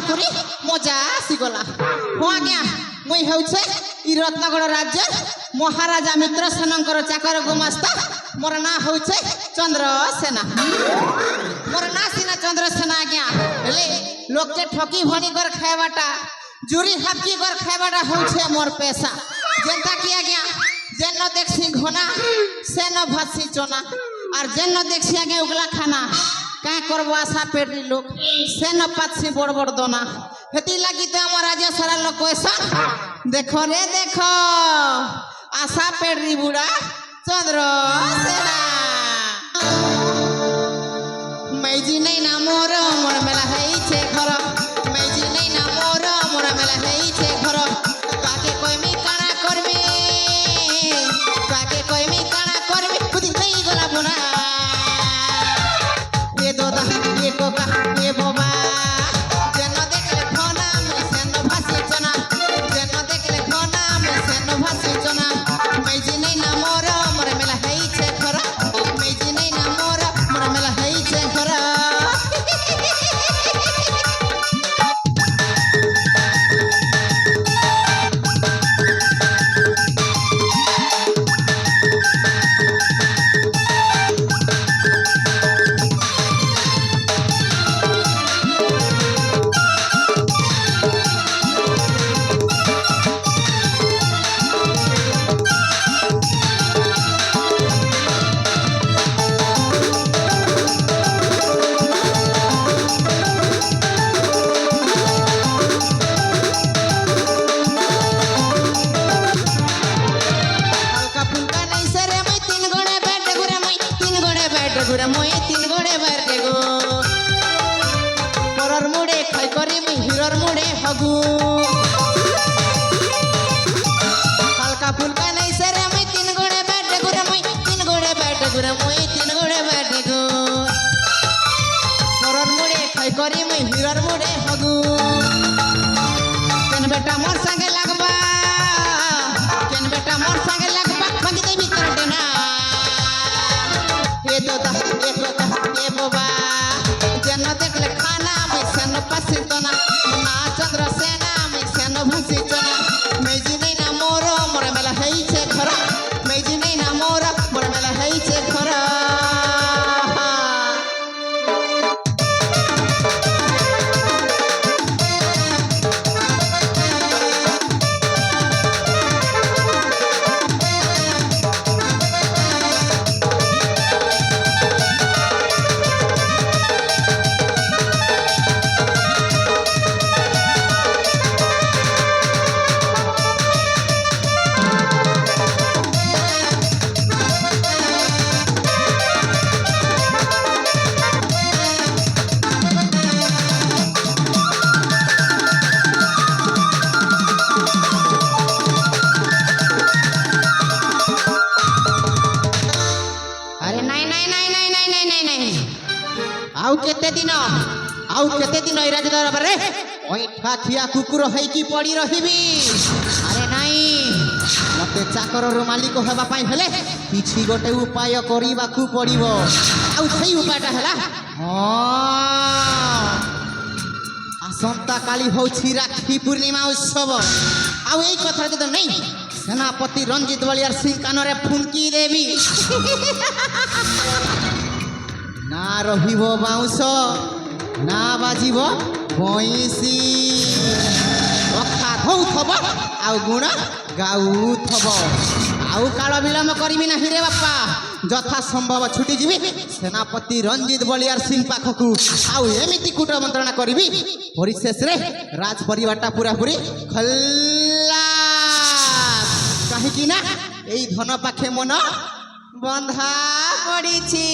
पूरापूरी मजा आसीगला। हाँ आज्ञा मुई होउछे ई रत्नगढ़ राज्य महाराजा मित्रसेनंकर चाकर गुमास्ता। मोर ना होउछे चंद्रसेना। मोर ना सीना चंद्रसेना आज्ञा हेले लोक के ठकी भणी कर खाइबाटा जुरी हापकी कर खाइबाटा होउछे मोर पेशा। जेंता कि आज्ञा जेन देखसी घोना सेन भासी चोना और जेन देखसी आगे उगला खाना क्या करबो आशा पेड़ी लोग सेन पासी बड़ बड़ दोना हेती लगी तो आम राजा सारा लोग ऐसा देखो रे देखो आशा पेड़ी बुढ़ा चंद्रसेना मैजी नहीं ना मोर मोर मेला है छे घर मैजी नहीं ना मोर मोर मेला है छे घर काके कोई मी काना करबे काके कोई मी काना करबे खुद नहीं गला बुना ये दोदा ये कोका ये बोबा जेनो देखले खोना में सेनो भासी चना जेनो देखले खोना में सेनो भासी चना मैजी नहीं ना मोर मोर मेला है छे घर मैजी नहीं ना मोर मोर मेला है छे घर। मोए तीन गोड़े बैठे गो परर मुड़े खाई करी मुई हिरर मुड़े हगु हल्का फुल्का नहीं से रे मुई तीन गोड़े बैठे गुरे मुई तीन गोड़े बैठे गुरे मुई तीन गोड़े बैठे गो परर मुड़े खाई करी मुई हिरर मुड़े हगु केन बेटा मोर संगे लगबा केन बेटा मोर संगे लगबा मांगी दे भीतर देना ये दोदा ये कोका ये बोबा जेन देखले खाना में सेन पासी चना ना चंद्रसेना में सेन भासी चना मैजी नहीं ना मोर मोर मेला है छे घर मैजी नहीं ना मोर मोर मेला है छे घर। आउ केते दिन ए राज दरबार रे ओइठा खिया कुकुर है कि पड़ी रहिबी अरे नहीं मते चाकर रो मालिक हेबा पई हेले किछि गोटे उपाय करिबा कु पड़िबो आउ सेई उपायटा हला हां आसंता काली होछि राखी पूर्णिमा उत्सव आउ एई कथा जद नहीं सेनापति रंजीत बलियार सिंह कानरे फुंकी देवी ना रहिबो बाउंस ना बाजिबो बंसी अखा धौथब आउ गुण गाउथब आउ काल विलम्ब करबी नहीं रे बापा यथा संभव छुटी जीवी सेनापति रंजीत बलियार सिंह पाखकू आउ एमिति कूट मंत्रणा करबी परिशेष रे राज परिवारटा पूरा पूरी खल्ला कहीं कि ना एई धन पाखे मन बंधा पड़ी छी।